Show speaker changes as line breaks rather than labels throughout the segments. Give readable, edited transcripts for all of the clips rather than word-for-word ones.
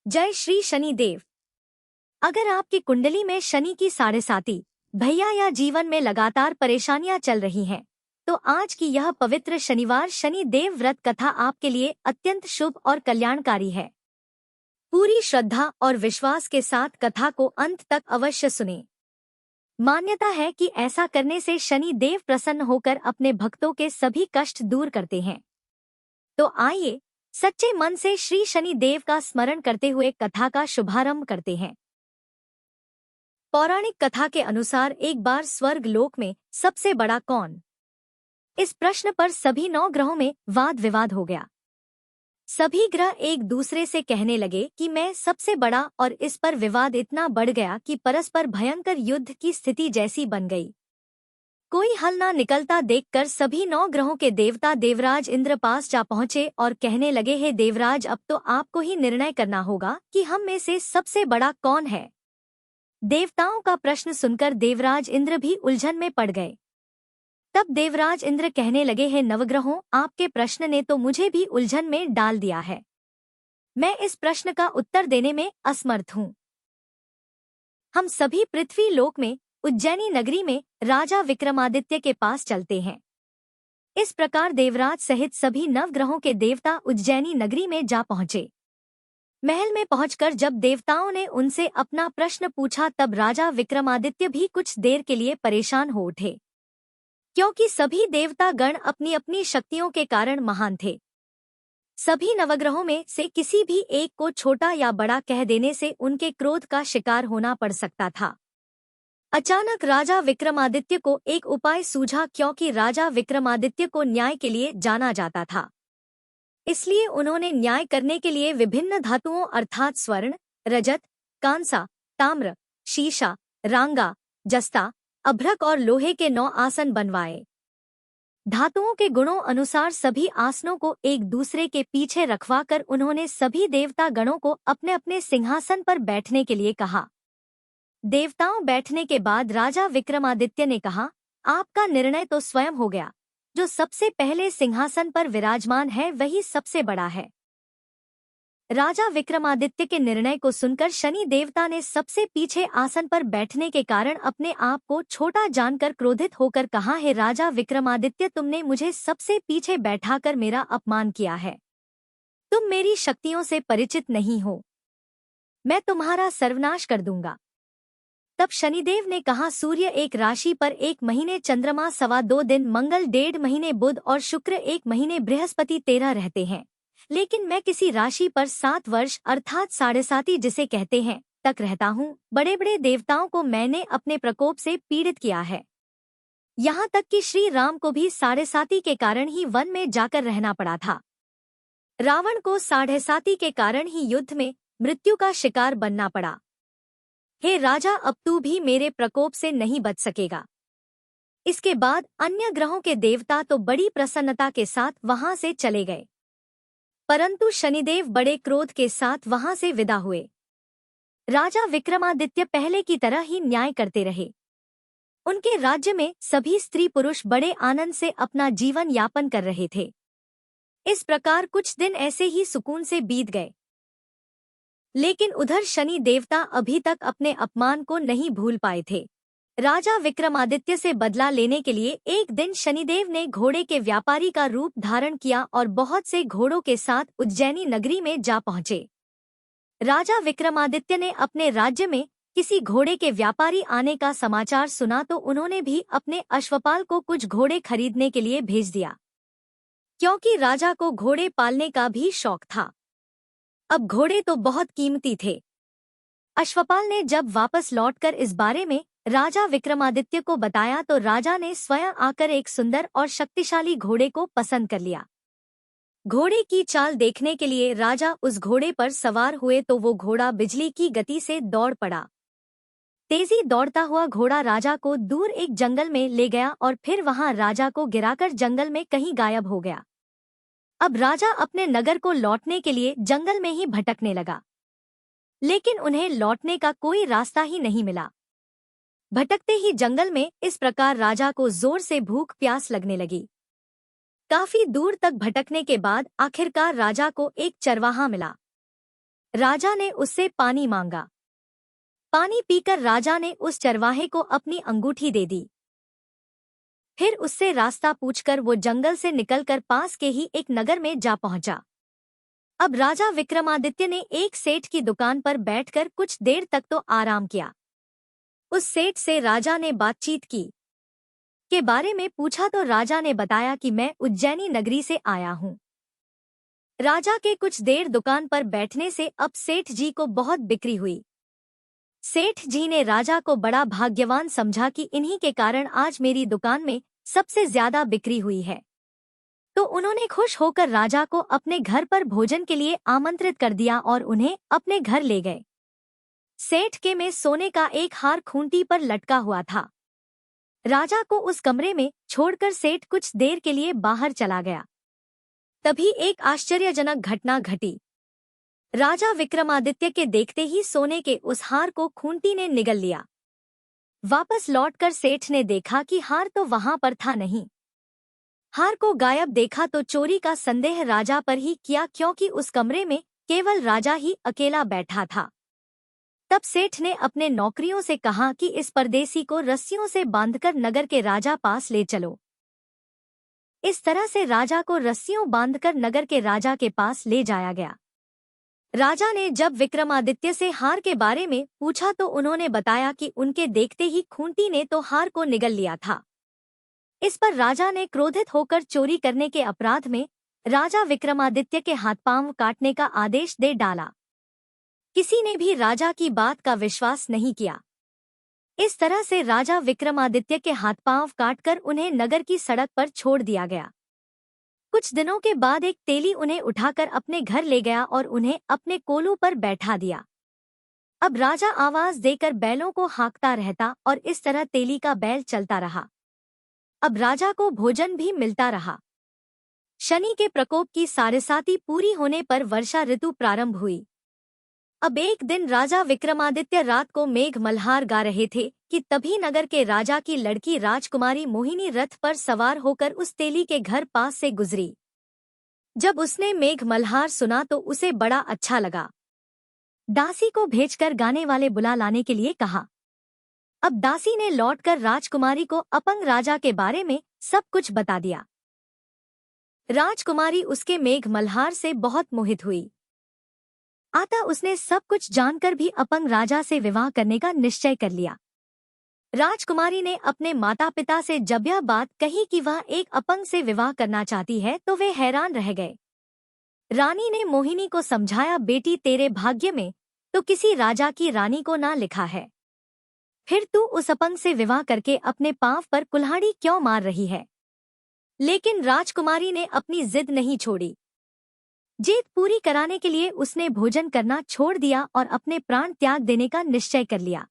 जय श्री शनि देव। अगर आपकी कुंडली में शनि की साढ़े साती भैया या जीवन में लगातार परेशानियां चल रही हैं, तो आज की यह पवित्र शनिवार शनि देव व्रत कथा आपके लिए अत्यंत शुभ और कल्याणकारी है। पूरी श्रद्धा और विश्वास के साथ कथा को अंत तक अवश्य सुनें। मान्यता है कि ऐसा करने से शनि देव प्रसन्न होकर अपने भक्तों के सभी कष्ट दूर करते हैं। तो आइए सच्चे मन से श्री शनि देव का स्मरण करते हुए कथा का शुभारंभ करते हैं। पौराणिक कथा के अनुसार एक बार स्वर्ग लोक में सबसे बड़ा कौन? इस प्रश्न पर सभी 9 ग्रहों में वाद विवाद हो गया। सभी ग्रह एक दूसरे से कहने लगे कि मैं सबसे बड़ा, और इस पर विवाद इतना बढ़ गया कि परस्पर भयंकर युद्ध की स्थिति जैसी बन गई। कोई हल ना निकलता देखकर सभी 9 ग्रहों के देवता देवराज इंद्र पास जा पहुंचे और कहने लगे, हे देवराज, अब तो आपको ही निर्णय करना होगा कि हम में से सबसे बड़ा कौन है। देवताओं का प्रश्न सुनकर देवराज इंद्र भी उलझन में पड़ गए। तब देवराज इंद्र कहने लगे, हे नवग्रहों, आपके प्रश्न ने तो मुझे भी उलझन में डाल दिया है। मैं इस प्रश्न का उत्तर देने में असमर्थ हूँ। हम सभी पृथ्वी लोक में उज्जैनी नगरी में राजा विक्रमादित्य के पास चलते हैं। इस प्रकार देवराज सहित सभी नवग्रहों के देवता उज्जैनी नगरी में जा पहुंचे। महल में पहुंचकर जब देवताओं ने उनसे अपना प्रश्न पूछा, तब राजा विक्रमादित्य भी कुछ देर के लिए परेशान हो उठे, क्योंकि सभी देवता गण अपनी अपनी शक्तियों के कारण महान थे। सभी नवग्रहों में से किसी भी एक को छोटा या बड़ा कह देने से उनके क्रोध का शिकार होना पड़ सकता था। अचानक राजा विक्रमादित्य को एक उपाय सूझा, क्योंकि राजा विक्रमादित्य को न्याय के लिए जाना जाता था। इसलिए उन्होंने न्याय करने के लिए विभिन्न धातुओं अर्थात स्वर्ण, रजत, कांसा, ताम्र, शीशा, रांगा, जस्ता, अभ्रक और लोहे के 9 आसन बनवाए। धातुओं के गुणों अनुसार सभी आसनों को एक दूसरे के पीछे रखवाकर उन्होंने सभी देवता गणों को अपने अपने सिंहासन पर बैठने के लिए कहा। देवताओं बैठने के बाद राजा विक्रमादित्य ने कहा, आपका निर्णय तो स्वयं हो गया। जो सबसे पहले सिंहासन पर विराजमान है वही सबसे बड़ा है। राजा विक्रमादित्य के निर्णय को सुनकर शनि देवता ने सबसे पीछे आसन पर बैठने के कारण अपने आप को छोटा जानकर क्रोधित होकर कहा, हे राजा विक्रमादित्य, तुमने मुझे सबसे पीछे बैठाकर मेरा अपमान किया है। तुम मेरी शक्तियों से परिचित नहीं हो। मैं तुम्हारा सर्वनाश कर दूंगा। तब शनिदेव ने कहा, सूर्य एक राशि पर 1 महीने, चंद्रमा 2.25 दिन, मंगल 1.5 महीने, बुध और शुक्र 1 महीने, बृहस्पति 13 रहते हैं। लेकिन मैं किसी राशि पर 7 वर्ष अर्थात साढ़े साती जिसे कहते हैं तक रहता हूँ। बड़े बड़े देवताओं को मैंने अपने प्रकोप से पीड़ित किया है। यहाँ तक कि श्री राम को भी साढ़े साती के कारण ही वन में जाकर रहना पड़ा था। रावण को साढ़े साती के कारण ही युद्ध में मृत्यु का शिकार बनना पड़ा। हे राजा, अब तू भी मेरे प्रकोप से नहीं बच सकेगा। इसके बाद अन्य ग्रहों के देवता तो बड़ी प्रसन्नता के साथ वहां से चले गए, परंतु शनिदेव बड़े क्रोध के साथ वहां से विदा हुए। राजा विक्रमादित्य पहले की तरह ही न्याय करते रहे। उनके राज्य में सभी स्त्री पुरुष बड़े आनंद से अपना जीवन यापन कर रहे थे। इस प्रकार कुछ दिन ऐसे ही सुकून से बीत गए। लेकिन उधर शनि देवता अभी तक अपने अपमान को नहीं भूल पाए थे। राजा विक्रमादित्य से बदला लेने के लिए एक दिन शनिदेव ने घोड़े के व्यापारी का रूप धारण किया और बहुत से घोड़ों के साथ उज्जैनी नगरी में जा पहुंचे। राजा विक्रमादित्य ने अपने राज्य में किसी घोड़े के व्यापारी आने का समाचार सुना तो उन्होंने भी अपने अश्वपाल को कुछ घोड़े खरीदने के लिए भेज दिया, क्योंकि राजा को घोड़े पालने का भी शौक था। अब घोड़े तो बहुत कीमती थे। अश्वपाल ने जब वापस लौटकर इस बारे में राजा विक्रमादित्य को बताया तो राजा ने स्वयं आकर एक सुंदर और शक्तिशाली घोड़े को पसंद कर लिया। घोड़े की चाल देखने के लिए राजा उस घोड़े पर सवार हुए तो वो घोड़ा बिजली की गति से दौड़ पड़ा। तेजी दौड़ता हुआ घोड़ा राजा को दूर एक जंगल में ले गया और फिर वहां राजा को गिराकर जंगल में कहीं गायब हो गया। अब राजा अपने नगर को लौटने के लिए जंगल में ही भटकने लगा, लेकिन उन्हें लौटने का कोई रास्ता ही नहीं मिला। भटकते ही जंगल में इस प्रकार राजा को जोर से भूख प्यास लगने लगी। काफी दूर तक भटकने के बाद आखिरकार राजा को एक चरवाहा मिला। राजा ने उससे पानी मांगा। पानी पीकर राजा ने उस चरवाहे को अपनी अंगूठी दे दी। फिर उससे रास्ता पूछकर वो जंगल से निकलकर पास के ही एक नगर में जा पहुंचा। अब राजा विक्रमादित्य ने एक सेठ की दुकान पर बैठकर कुछ देर तक तो आराम किया। उस सेठ से राजा ने बातचीत की के बारे में पूछा तो राजा ने बताया कि मैं उज्जैनी नगरी से आया हूँ। राजा के कुछ देर दुकान पर बैठने से अब सेठ जी को बहुत बिक्री हुई। सेठ जी ने राजा को बड़ा भाग्यवान समझा कि इन्हीं के कारण आज मेरी दुकान में सबसे ज्यादा बिक्री हुई है। तो उन्होंने खुश होकर राजा को अपने घर पर भोजन के लिए आमंत्रित कर दिया और उन्हें अपने घर ले गए। सेठ के में सोने का एक हार खूंटी पर लटका हुआ था। राजा को उस कमरे में छोड़कर सेठ कुछ देर के लिए बाहर चला गया। तभी एक आश्चर्यजनक घटना घटी। राजा विक्रमादित्य के देखते ही सोने के उस हार को खूंटी ने निगल लिया। वापस लौटकर सेठ ने देखा कि हार तो वहां पर था नहीं। हार को गायब देखा तो चोरी का संदेह राजा पर ही किया, क्योंकि उस कमरे में केवल राजा ही अकेला बैठा था। तब सेठ ने अपने नौकरियों से कहा कि इस परदेसी को रस्सियों से बांधकर नगर के राजा पास ले चलो। इस तरह से राजा को रस्सियों बांधकर नगर के राजा के पास ले जाया गया। राजा ने जब विक्रमादित्य से हार के बारे में पूछा तो उन्होंने बताया कि उनके देखते ही खूंटी ने तो हार को निगल लिया था। इस पर राजा ने क्रोधित होकर चोरी करने के अपराध में राजा विक्रमादित्य के हाथ पांव काटने का आदेश दे डाला। किसी ने भी राजा की बात का विश्वास नहीं किया। इस तरह से राजा विक्रमादित्य के हाथ पांव काटकर उन्हें नगर की सड़क पर छोड़ दिया गया। कुछ दिनों के बाद एक तेली उन्हें उठाकर अपने घर ले गया और उन्हें अपने कोलू पर बैठा दिया। अब राजा आवाज देकर बैलों को हाँकता रहता और इस तरह तेली का बैल चलता रहा। अब राजा को भोजन भी मिलता रहा। शनि के प्रकोप की साढ़ेसाती पूरी होने पर वर्षा ऋतु प्रारंभ हुई। अब एक दिन राजा विक्रमादित्य रात को मेघ मल्हार गा रहे थे कि तभी नगर के राजा की लड़की राजकुमारी मोहिनी रथ पर सवार होकर उस तेली के घर पास से गुजरी। जब उसने मेघ मल्हार सुना तो उसे बड़ा अच्छा लगा। दासी को भेजकर गाने वाले बुला लाने के लिए कहा। अब दासी ने लौटकर राजकुमारी को अपंग राजा के बारे में सब कुछ बता दिया। राजकुमारी उसके मेघ मल्हार से बहुत मोहित हुई। अतः उसने सब कुछ जानकर भी अपंग राजा से विवाह करने का निश्चय कर लिया। राजकुमारी ने अपने माता पिता से जब यह बात कही कि वह एक अपंग से विवाह करना चाहती है तो वे हैरान रह गए। रानी ने मोहिनी को समझाया, बेटी तेरे भाग्य में तो किसी राजा की रानी को ना लिखा है, फिर तू उस अपंग से विवाह करके अपने पांव पर कुल्हाड़ी क्यों मार रही है। लेकिन राजकुमारी ने अपनी जिद नहीं छोड़ी। जीत पूरी कराने के लिए उसने भोजन करना छोड़ दिया और अपने प्राण त्याग देने का निश्चय कर लिया।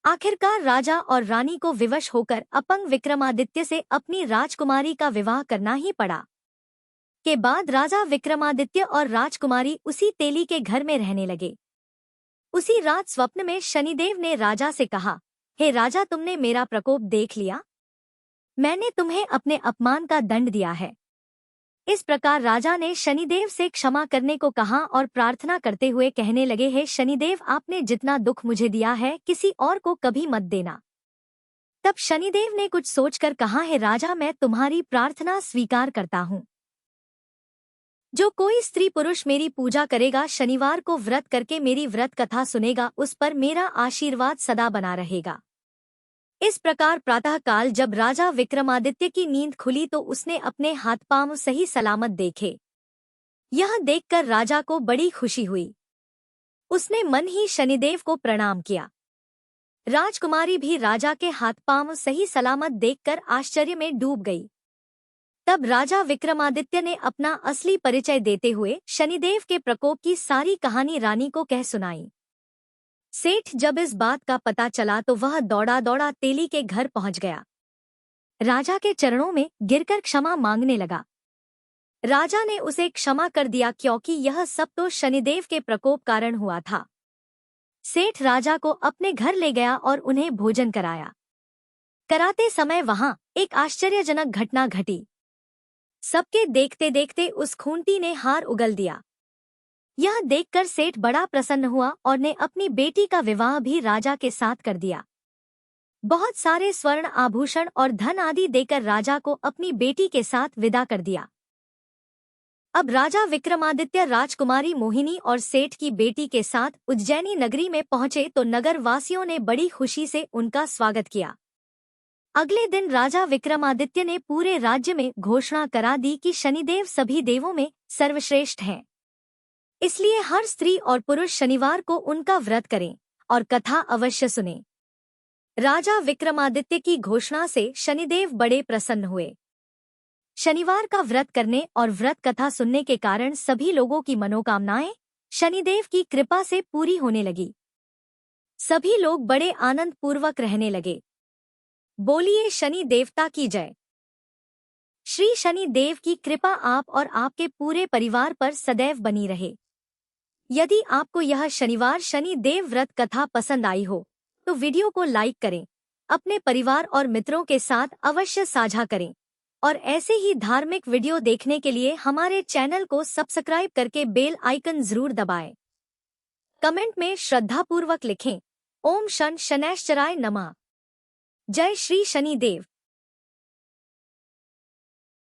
आखिरकार राजा और रानी को विवश होकर अपंग विक्रमादित्य से अपनी राजकुमारी का विवाह करना ही पड़ा। के बाद राजा विक्रमादित्य और राजकुमारी उसी तेली के घर में रहने लगे। उसी रात स्वप्न में शनिदेव ने राजा से कहा, हे राजा, तुमने मेरा प्रकोप देख लिया। मैंने तुम्हें अपने अपमान का दंड दिया है। इस प्रकार राजा ने शनिदेव से क्षमा करने को कहा और प्रार्थना करते हुए कहने लगे, हे शनिदेव, आपने जितना दुख मुझे दिया है किसी और को कभी मत देना। तब शनिदेव ने कुछ सोचकर कहा, हे राजा, मैं तुम्हारी प्रार्थना स्वीकार करता हूँ। जो कोई स्त्री पुरुष मेरी पूजा करेगा, शनिवार को व्रत करके मेरी व्रत कथा सुनेगा, उस पर मेरा आशीर्वाद सदा बना रहेगा। इस प्रकार प्रातःकाल जब राजा विक्रमादित्य की नींद खुली तो उसने अपने हाथ पांव सही सलामत देखे। यह देखकर राजा को बड़ी खुशी हुई। उसने मन ही शनिदेव को प्रणाम किया। राजकुमारी भी राजा के हाथ पांव सही सलामत देखकर आश्चर्य में डूब गई। तब राजा विक्रमादित्य ने अपना असली परिचय देते हुए शनिदेव के प्रकोप की सारी कहानी रानी को कह सुनाई। सेठ जब इस बात का पता चला तो वह दौड़ा दौड़ा तेली के घर पहुंच गया। राजा के चरणों में गिरकर क्षमा मांगने लगा। राजा ने उसे क्षमा कर दिया, क्योंकि यह सब तो शनिदेव के प्रकोप कारण हुआ था। सेठ राजा को अपने घर ले गया और उन्हें भोजन कराया। कराते समय वहां एक आश्चर्यजनक घटना घटी। सबके देखते देखते उस खूंटी ने हार उगल दिया। यह देखकर सेठ बड़ा प्रसन्न हुआ और ने अपनी बेटी का विवाह भी राजा के साथ कर दिया। बहुत सारे स्वर्ण आभूषण और धन आदि देकर राजा को अपनी बेटी के साथ विदा कर दिया। अब राजा विक्रमादित्य राजकुमारी मोहिनी और सेठ की बेटी के साथ उज्जैनी नगरी में पहुंचे तो नगर वासियों ने बड़ी खुशी से उनका स्वागत किया। अगले दिन राजा विक्रमादित्य ने पूरे राज्य में घोषणा करा दी कि शनिदेव सभी देवों में सर्वश्रेष्ठ हैं। इसलिए हर स्त्री और पुरुष शनिवार को उनका व्रत करें और कथा अवश्य सुनें। राजा विक्रमादित्य की घोषणा से शनिदेव बड़े प्रसन्न हुए। शनिवार का व्रत करने और व्रत कथा सुनने के कारण सभी लोगों की मनोकामनाएं शनिदेव की कृपा से पूरी होने लगी। सभी लोग बड़े आनंद पूर्वक रहने लगे। बोलिए शनि देवता की जय। श्री शनि देव की कृपा आप और आपके पूरे परिवार पर सदैव बनी रहे। यदि आपको यह शनिवार शनि देव व्रत कथा पसंद आई हो तो वीडियो को लाइक करें, अपने परिवार और मित्रों के साथ अवश्य साझा करें और ऐसे ही धार्मिक वीडियो देखने के लिए हमारे चैनल को सब्सक्राइब करके बेल आइकन जरूर दबाएं। कमेंट में श्रद्धापूर्वक लिखें, ओम शन शनैश्चराय नमः। जय श्री शनि देव।